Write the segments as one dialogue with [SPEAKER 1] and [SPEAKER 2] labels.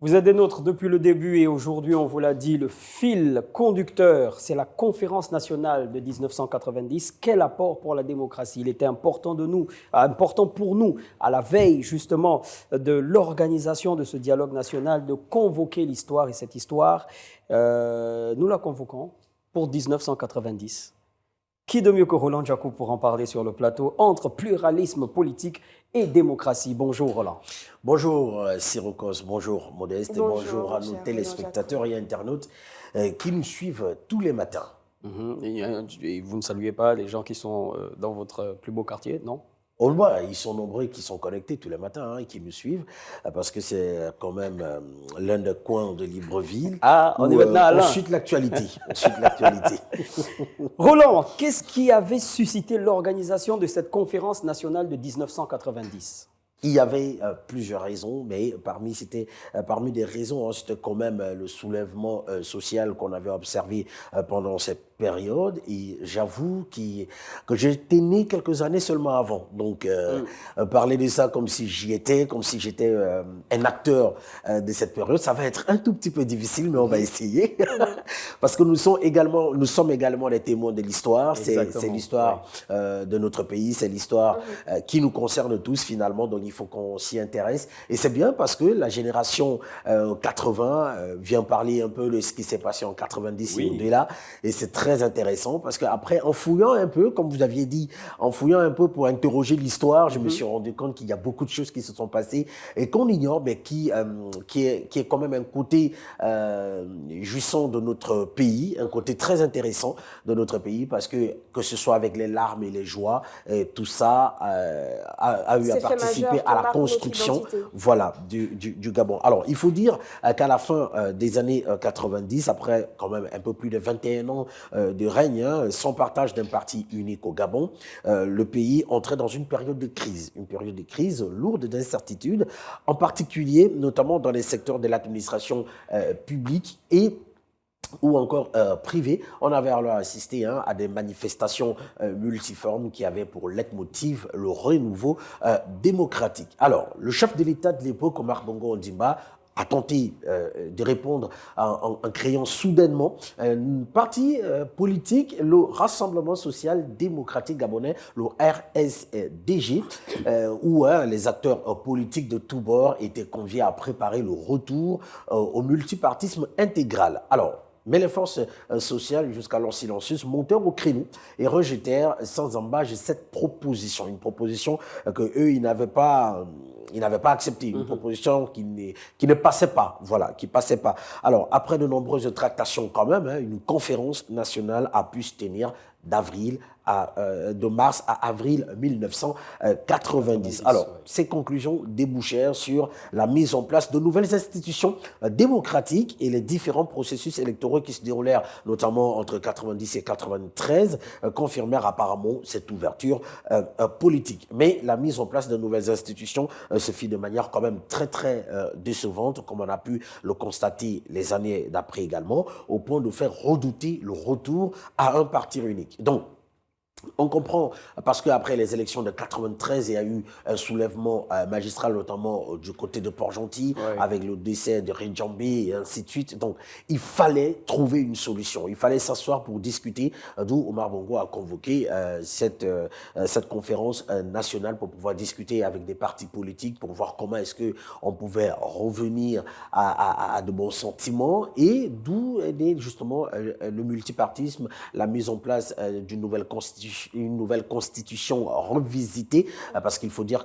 [SPEAKER 1] Vous êtes des nôtres depuis le début et aujourd'hui, on vous l'a dit, le fil conducteur, c'est la conférence nationale de 1990. Quel apport pour la démocratie? Il était important pour nous, à la veille justement de l'organisation de ce dialogue national, de convoquer l'histoire et cette histoire, nous la convoquons pour 1990. Qui de mieux que Roland Jacou pour en parler sur le plateau entre pluralisme politique et démocratie? Bonjour Roland.
[SPEAKER 2] Bonjour Sirocos, bonjour Modeste, et bonjour à nos
[SPEAKER 3] cher
[SPEAKER 2] téléspectateurs et internautes qui nous suivent tous les matins.
[SPEAKER 1] Et vous ne saluez pas les gens qui sont dans votre plus beau quartier, non?
[SPEAKER 2] On le voit, ils sont nombreux qui sont connectés tous les matins et qui me suivent parce que c'est quand même l'un des coins de Libreville
[SPEAKER 1] Ah, on est
[SPEAKER 2] où
[SPEAKER 1] maintenant à
[SPEAKER 2] on
[SPEAKER 1] l'un.
[SPEAKER 2] suit l'actualité. On suit l'actualité.
[SPEAKER 1] Roland, qu'est-ce qui avait suscité l'organisation de cette conférence nationale de 1990?
[SPEAKER 2] Il y avait plusieurs raisons, mais parmi des raisons, hein, c'était quand même le soulèvement social qu'on avait observé pendant cette période. Et j'avoue que j'étais né quelques années seulement avant. Donc, parler de ça comme si j'y étais, comme si j'étais un acteur de cette période, ça va être un tout petit peu difficile, mais on va essayer. Parce que nous sommes également les témoins de l'histoire. C'est l'histoire de notre pays, c'est l'histoire qui nous concerne tous finalement. Donc, il faut qu'on s'y intéresse. Et c'est bien parce que la génération 80 vient parler un peu de ce qui s'est passé en 90 et au-delà. Et c'est très intéressant parce qu'après, en fouillant un peu, comme vous aviez dit, en fouillant un peu pour interroger l'histoire, je me suis rendu compte qu'il y a beaucoup de choses qui se sont passées et qu'on ignore, mais qui est quand même un côté jouissant de notre pays, un côté très intéressant de notre pays parce que ce soit avec les larmes et les joies, tout ça a eu à participer à la construction du Gabon. Alors, il faut dire qu'à la fin des années 90, après quand même un peu plus de 21 ans de règne, sans partage d'un parti unique au Gabon, le pays entrait dans une période de crise lourde d'incertitudes, en particulier notamment dans les secteurs de l'administration publique et ou encore privé. On avait alors assisté à des manifestations multiformes qui avaient pour leitmotiv le renouveau démocratique. Alors, le chef de l'État de l'époque, Omar Bongo Ondimba, a tenté de répondre en créant soudainement un parti politique, le Rassemblement social démocratique gabonais, le RSDG, où les acteurs politiques de tous bords étaient conviés à préparer le retour au multipartisme intégral. Alors, mais les forces sociales, jusqu'alors silencieuses, montèrent au créneau et rejetèrent sans embâche cette proposition. Une proposition qu'eux, ils n'avaient pas acceptée. Une proposition qui ne passait pas. Voilà, qui passait pas. Alors, après de nombreuses tractations quand même, une conférence nationale a pu se tenir de mars à avril 1990. Alors, ces conclusions débouchèrent sur la mise en place de nouvelles institutions démocratiques et les différents processus électoraux qui se déroulèrent, notamment entre 90 et 93, confirmèrent apparemment cette ouverture politique. Mais la mise en place de nouvelles institutions se fit de manière quand même très, très décevante, comme on a pu le constater les années d'après également, au point de faire redouter le retour à un parti unique. Donc, on comprend, parce qu'après les élections de 93, il y a eu un soulèvement magistral, notamment du côté de Port-Gentil, avec le décès de Rinjambé et ainsi de suite. Donc, il fallait trouver une solution. Il fallait s'asseoir pour discuter, d'où Omar Bongo a convoqué cette conférence nationale pour pouvoir discuter avec des partis politiques, pour voir comment est-ce qu'on pouvait revenir à de bons sentiments, et d'où est né justement le multipartisme, la mise en place d'une nouvelle constitution revisitée, parce qu'il faut dire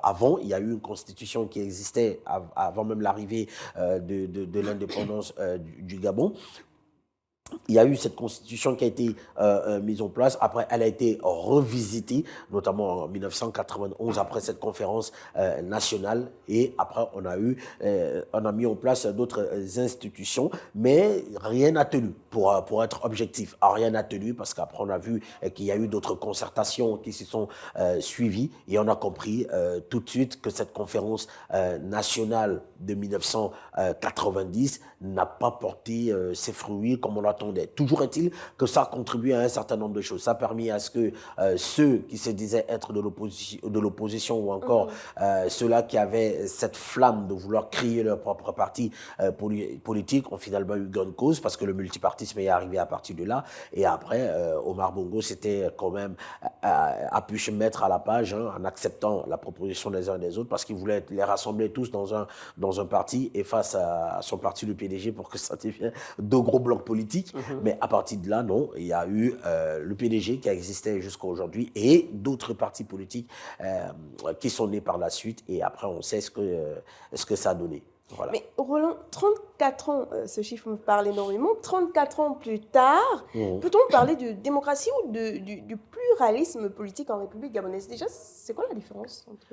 [SPEAKER 2] avant, il y a eu une constitution qui existait avant même l'arrivée de l'indépendance du Gabon. Il y a eu cette constitution qui a été mise en place. Après, elle a été revisitée, notamment en 1991, après cette conférence nationale. Et après, on a mis en place d'autres institutions, mais rien n'a tenu, pour être objectif. Rien n'a tenu, parce qu'après, on a vu qu'il y a eu d'autres concertations qui se sont suivies. Et on a compris tout de suite que cette conférence nationale de 1990 n'a pas porté ses fruits comme on l'a attendait. Toujours est-il que ça a contribué à un certain nombre de choses. Ça a permis à ce que ceux qui se disaient être de l'opposition ou encore ceux-là qui avaient cette flamme de vouloir créer leur propre parti politique ont finalement eu gain de cause parce que le multipartisme est arrivé à partir de là. Et après, Omar Bongo s'était quand même a pu se mettre à la page en acceptant la proposition des uns et des autres parce qu'il voulait les rassembler tous dans un parti et face à son parti, le PDG, pour que ça devienne deux gros blocs politiques. Mais à partir de là, non, il y a eu le PDG qui existait jusqu'à aujourd'hui et d'autres partis politiques qui sont nés par la suite. Et après, on sait ce que ça a donné. Voilà.
[SPEAKER 3] Mais Roland, 34 ans, ce chiffre me parle énormément, 34 ans plus tard, peut-on parler de démocratie ou du pluralisme politique en République gabonaise? Déjà, c'est quoi la différence entre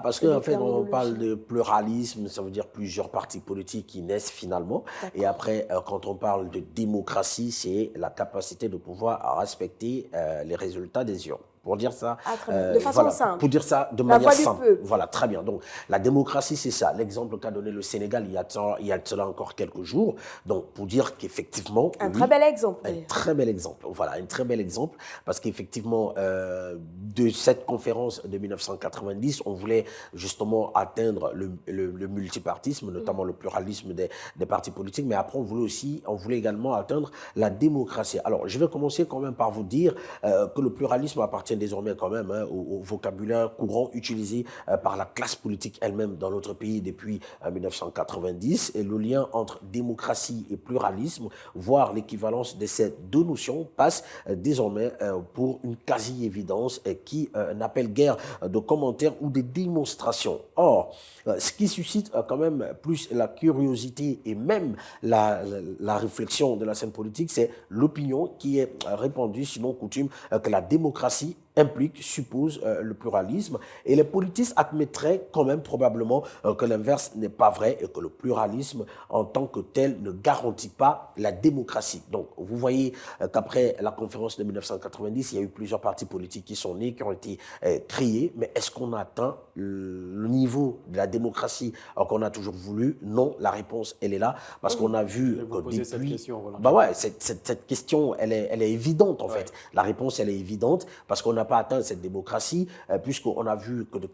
[SPEAKER 2] parce qu'en fait, on parle de pluralisme, ça veut dire plusieurs partis politiques qui naissent finalement. Et après, quand on parle de démocratie, c'est la capacité de pouvoir respecter les résultats des urnes. Pour dire ça,
[SPEAKER 3] de façon simple.
[SPEAKER 2] Pour dire ça de manière simple. Voilà, très bien. Donc, la démocratie, c'est ça. L'exemple qu'a donné le Sénégal il y a de cela encore quelques jours. Donc, pour dire qu'effectivement...
[SPEAKER 3] très bel exemple.
[SPEAKER 2] Un très bel exemple. Voilà, un très bel exemple. Parce qu'effectivement, de cette conférence de 1990, on voulait justement atteindre le multipartisme, notamment le pluralisme des partis politiques. Mais après, on voulait également atteindre la démocratie. Alors, je vais commencer quand même par vous dire que le pluralisme appartient désormais quand même au vocabulaire courant utilisé par la classe politique elle-même dans notre pays depuis 1990. Et le lien entre démocratie et pluralisme, voire l'équivalence de ces deux notions, passe désormais pour une quasi-évidence qui n'appelle guère de commentaires ou de démonstrations. Or, ce qui suscite quand même plus la curiosité et même la réflexion de la scène politique, c'est l'opinion qui est répandue, sinon coutume, que la démocratie suppose le pluralisme, et les politistes admettraient quand même probablement que l'inverse n'est pas vrai et que le pluralisme en tant que tel ne garantit pas la démocratie. Donc vous voyez qu'après la conférence de 1990, il y a eu plusieurs partis politiques qui sont nés, qui ont été créés, mais est-ce qu'on atteint le niveau de la démocratie qu'on a toujours voulu? Non, la réponse elle est là, parce qu'on a vu que depuis...
[SPEAKER 1] cette question, voilà.
[SPEAKER 2] Cette question elle est évidente en fait. La réponse elle est évidente parce qu'on n'a pas atteint cette démocratie, puisqu'on a vu que de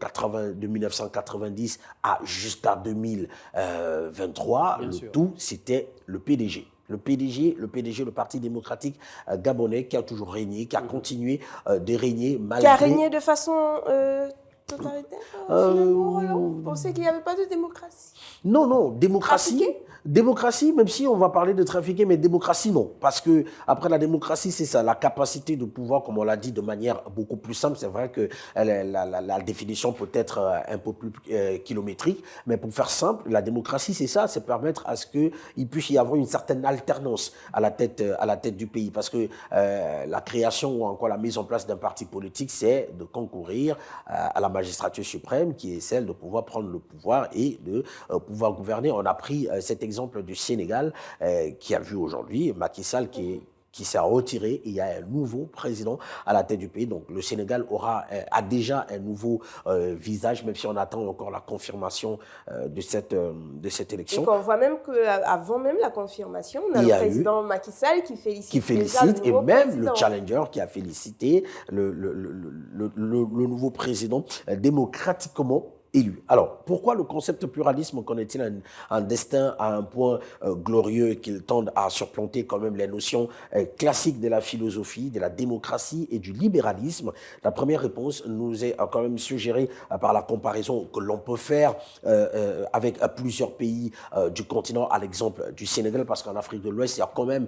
[SPEAKER 2] 1990 à jusqu'à 2023, tout, c'était le PDG. Le Parti démocratique gabonais, qui a toujours régné, qui a continué de régner malgré...
[SPEAKER 3] Qui a régné de façon totalitaire, finalement, Roland? Vous pensez qu'il n'y avait pas de démocratie?
[SPEAKER 2] Non, démocratie, même si on va parler de trafiquer, mais démocratie, non. Parce que après la démocratie, c'est ça, la capacité de pouvoir, comme on l'a dit, de manière beaucoup plus simple. C'est vrai que la définition peut être un peu plus kilométrique, mais pour faire simple, la démocratie, c'est ça, c'est permettre à ce qu'il puisse y avoir une certaine alternance à la tête du pays. Parce que la création ou encore la mise en place d'un parti politique, c'est de concourir à la magistrature suprême, qui est celle de pouvoir prendre le pouvoir et de pouvoir gouverner. On a pris cet exemple du Sénégal qui a vu aujourd'hui Macky Sall qui s'est retiré, et il y a un nouveau président à la tête du pays. Donc le Sénégal a déjà un nouveau visage, même si on attend encore la confirmation de cette élection.
[SPEAKER 3] Donc on voit même qu'avant même la confirmation, on a le président Macky Sall qui félicite
[SPEAKER 2] et même le challenger qui a félicité le nouveau président démocratiquement élu. Alors, pourquoi le concept pluralisme connaît-il un destin à un point glorieux qu'il tende à surplanter quand même les notions classiques de la philosophie, de la démocratie et du libéralisme? La première réponse nous est quand même suggérée par la comparaison que l'on peut faire avec plusieurs pays du continent, à l'exemple du Sénégal, parce qu'en Afrique de l'Ouest, il y a quand même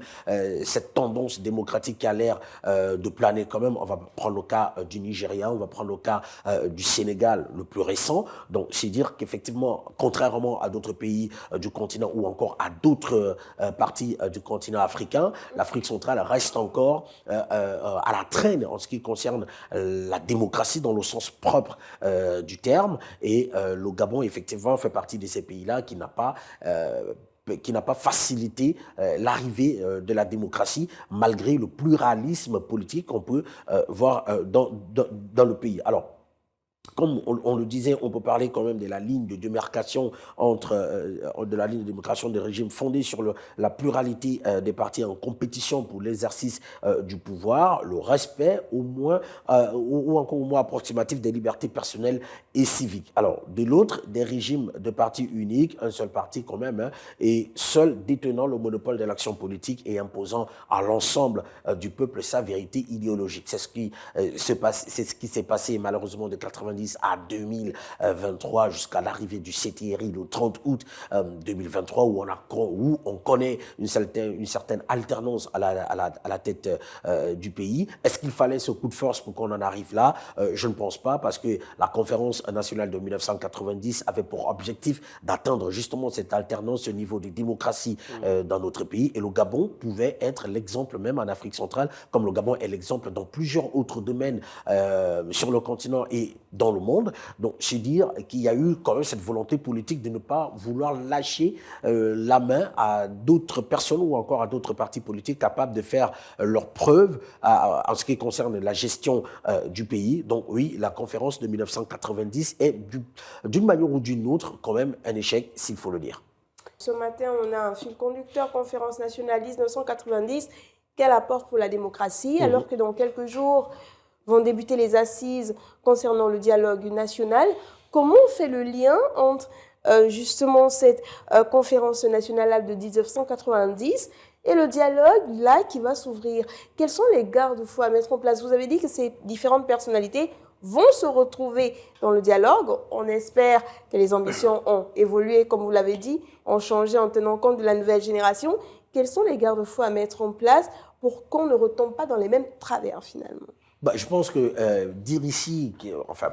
[SPEAKER 2] cette tendance démocratique qui a l'air de planer quand même. On va prendre le cas du Nigeria, on va prendre le cas du Sénégal, le plus récent. Donc, c'est dire qu'effectivement, contrairement à d'autres pays du continent ou encore à d'autres parties du continent africain, l'Afrique centrale reste encore à la traîne en ce qui concerne la démocratie dans le sens propre du terme. Et le Gabon, effectivement, fait partie de ces pays-là qui n'a pas facilité l'arrivée de la démocratie malgré le pluralisme politique qu'on peut voir dans le pays. Alors, comme on le disait, on peut parler quand même de la ligne de démarcation de la ligne de démarcation des régimes fondés sur la pluralité des partis en compétition pour l'exercice du pouvoir, le respect au moins ou encore au moins approximatif des libertés personnelles et civiques. Alors, de l'autre, des régimes de partis uniques, un seul parti quand même, hein, et seul détenant le monopole de l'action politique et imposant à l'ensemble du peuple sa vérité idéologique. C'est ce qui s'est passé malheureusement de 90 à 2023 jusqu'à l'arrivée du CTRI le 30 août 2023 où on connaît une certaine alternance à la tête du pays. Est-ce qu'il fallait ce coup de force pour qu'on en arrive là? Je ne pense pas, parce que la conférence nationale de 1990 avait pour objectif d'atteindre justement cette alternance, ce niveau de démocratie dans notre pays, et le Gabon pouvait être l'exemple même en Afrique centrale, comme le Gabon est l'exemple dans plusieurs autres domaines sur le continent et dans le monde. Donc, c'est dire qu'il y a eu quand même cette volonté politique de ne pas vouloir lâcher la main à d'autres personnes ou encore à d'autres partis politiques capables de faire leurs preuves en ce qui concerne la gestion du pays. Donc oui, la conférence de 1990 est d'une manière ou d'une autre quand même un échec, s'il faut le dire.
[SPEAKER 3] Ce matin, on a un fil conducteur, conférence nationale 1990, quel apport pour la démocratie, alors que dans quelques jours vont débuter les assises concernant le dialogue national. Comment on fait le lien entre justement cette conférence nationale de 1990 et le dialogue là qui va s'ouvrir? Quels sont les garde-fous à mettre en place? Vous avez dit que ces différentes personnalités vont se retrouver dans le dialogue. On espère que les ambitions ont évolué, comme vous l'avez dit, ont changé en tenant compte de la nouvelle génération. Quels sont les garde-fous à mettre en place pour qu'on ne retombe pas dans les mêmes travers finalement?
[SPEAKER 2] Je pense que dire ici,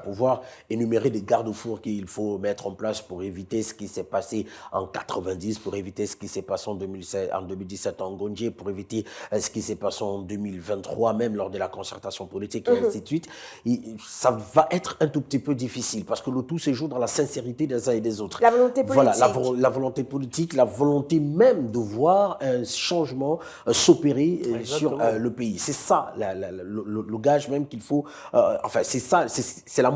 [SPEAKER 2] pouvoir énumérer des garde-fous qu'il faut mettre en place pour éviter ce qui s'est passé en 90, pour éviter ce qui s'est passé en 2017 en Gondje, pour éviter ce qui s'est passé en 2023, même lors de la concertation politique et ainsi de suite, ça va être un tout petit peu difficile parce que le tout se joue dans la sincérité des uns et des autres.
[SPEAKER 3] La volonté politique.
[SPEAKER 2] Voilà, la volonté politique, la volonté même de voir un changement s'opérer sur le pays. C'est ça, le gage même qu'il faut, c'est ça, c'est la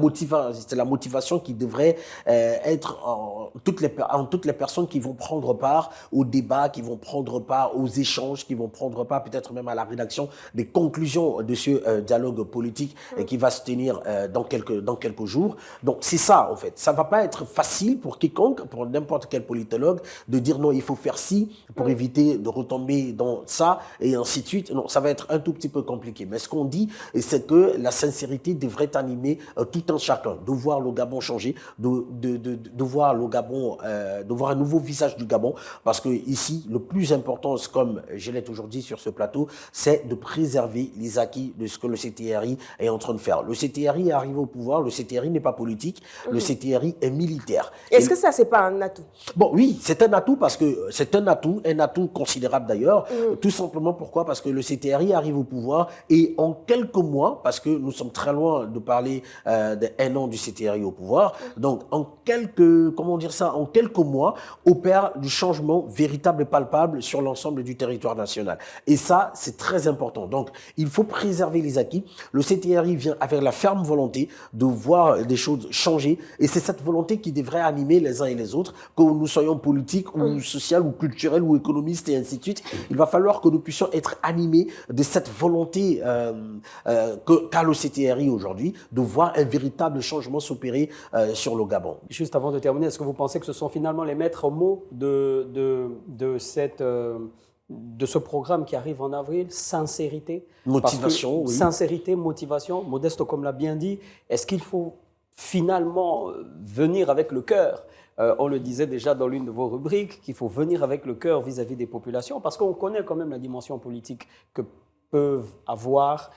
[SPEAKER 2] motivation qui devrait être en toutes les personnes qui vont prendre part au débat, qui vont prendre part aux échanges, qui vont prendre part peut-être même à la rédaction des conclusions de ce dialogue politique qui va se tenir dans quelques jours. Donc c'est ça en fait, ça va pas être facile pour quiconque, pour n'importe quel politologue de dire non, il faut faire ci pour éviter de retomber dans ça et ainsi de suite. Non, ça va être un tout petit peu compliqué, mais ce qu'on dit, c'est que la sincérité devrait animer tout un chacun, de voir le Gabon changer, de voir le Gabon, de voir un nouveau visage du Gabon, parce que ici, le plus important, comme je l'ai toujours dit sur ce plateau, c'est de préserver les acquis de ce que le CTRI est en train de faire. Le CTRI est arrivé au pouvoir, le CTRI n'est pas politique, le CTRI est militaire.
[SPEAKER 3] Est-ce que ça, c'est pas un atout?
[SPEAKER 2] Bon, oui, c'est un atout parce que c'est un atout considérable d'ailleurs, tout simplement pourquoi? Parce que le CTRI arrive au pouvoir et en quelques mois, parce que nous sommes très loin de parler d'un an du CTRI au pouvoir. Donc, en quelques mois, opère du changement véritable et palpable sur l'ensemble du territoire national. Et ça, c'est très important. Donc, il faut préserver les acquis. Le CTRI vient avec la ferme volonté de voir des choses changer. Et c'est cette volonté qui devrait animer les uns et les autres, que nous soyons politiques ou social ou culturels ou économistes et ainsi de suite. Il va falloir que nous puissions être animés de cette volonté qu'a le CTRI aujourd'hui, de voir un véritable changement s'opérer sur le Gabon.
[SPEAKER 1] Juste avant de terminer, est-ce que vous pensez que ce sont finalement les maîtres mots de ce programme qui arrive en avril? Sincérité.
[SPEAKER 2] Motivation, oui.
[SPEAKER 1] Sincérité, motivation. Modeste, comme l'a bien dit, est-ce qu'il faut finalement venir avec le cœur? On le disait déjà dans l'une de vos rubriques, qu'il faut venir avec le cœur vis-à-vis des populations, parce qu'on connaît quand même la dimension politique que peuvent avoir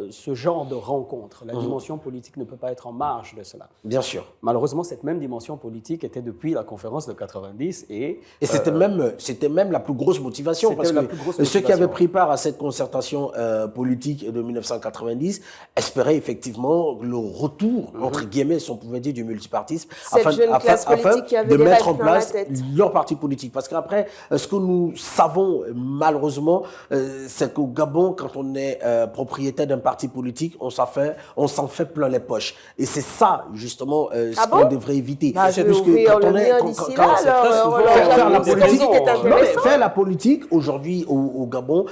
[SPEAKER 1] ce genre de rencontre. La dimension politique ne peut pas être en marge de cela.
[SPEAKER 2] Bien sûr.
[SPEAKER 1] Malheureusement, cette même dimension politique était depuis la conférence de 90 et
[SPEAKER 2] c'était même la plus grosse motivation, parce que ceux qui avaient pris part à cette concertation politique de 1990 espéraient effectivement le retour, entre guillemets, si on pouvait dire, du multipartisme, afin de mettre en place leur parti politique. Parce qu'après, ce que nous savons malheureusement, c'est qu'au Gabon, quand on est propriétaire tête d'un parti politique, on s'en fait plein les poches. Et c'est ça, justement, ce
[SPEAKER 3] Ah
[SPEAKER 2] qu'on
[SPEAKER 3] bon?
[SPEAKER 2] devrait éviter.
[SPEAKER 3] Bah, je vais ouvrir le mien d'ici là, alors,
[SPEAKER 2] faire la
[SPEAKER 3] j'avoue,
[SPEAKER 2] politique,
[SPEAKER 3] est intéressant.
[SPEAKER 2] faire la politique aujourd'hui au Gabon,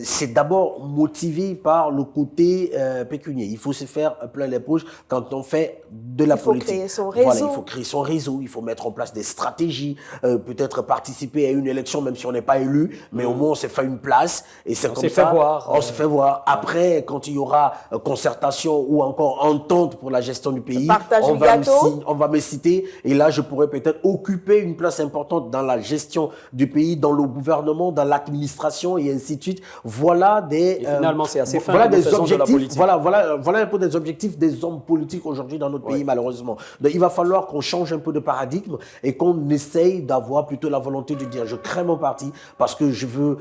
[SPEAKER 2] c'est d'abord motivé par le côté pécunier. Il faut se faire plein les poches quand on fait de la politique.
[SPEAKER 3] Il faut créer son
[SPEAKER 2] Voilà,
[SPEAKER 3] réseau.
[SPEAKER 2] il faut créer son réseau, il faut mettre en place des stratégies, peut-être participer à une élection même si on n'est pas élu, mais au moins on s'est fait une place et c'est comme
[SPEAKER 1] s'est
[SPEAKER 2] ça.
[SPEAKER 1] fait voir.
[SPEAKER 2] On se fait voir. Après, quand il y aura concertation ou encore entente pour la gestion du pays,
[SPEAKER 3] Partage
[SPEAKER 2] on
[SPEAKER 3] du
[SPEAKER 2] va,
[SPEAKER 3] gâteau.
[SPEAKER 2] on va me citer et là je pourrais peut-être occuper une place importante dans la gestion du pays, dans le gouvernement, dans l'administration et ainsi de suite. Voilà des.
[SPEAKER 1] Et finalement, c'est assez fin,
[SPEAKER 2] Voilà
[SPEAKER 1] nous
[SPEAKER 2] des
[SPEAKER 1] faisons de la
[SPEAKER 2] objectifs.
[SPEAKER 1] politique.
[SPEAKER 2] Voilà un peu des objectifs des hommes politiques aujourd'hui dans notre pays, malheureusement. Donc, il va falloir qu'on change un peu de paradigme et qu'on essaye d'avoir plutôt la volonté de dire je crée mon parti parce que je veux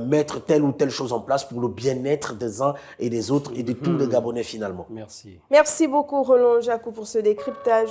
[SPEAKER 2] mettre telle ou telle chose en place pour le bien-être des uns et des autres et de tous les Gabonais finalement.
[SPEAKER 1] Merci.
[SPEAKER 3] Merci beaucoup, Roland Jacou, pour ce décryptage.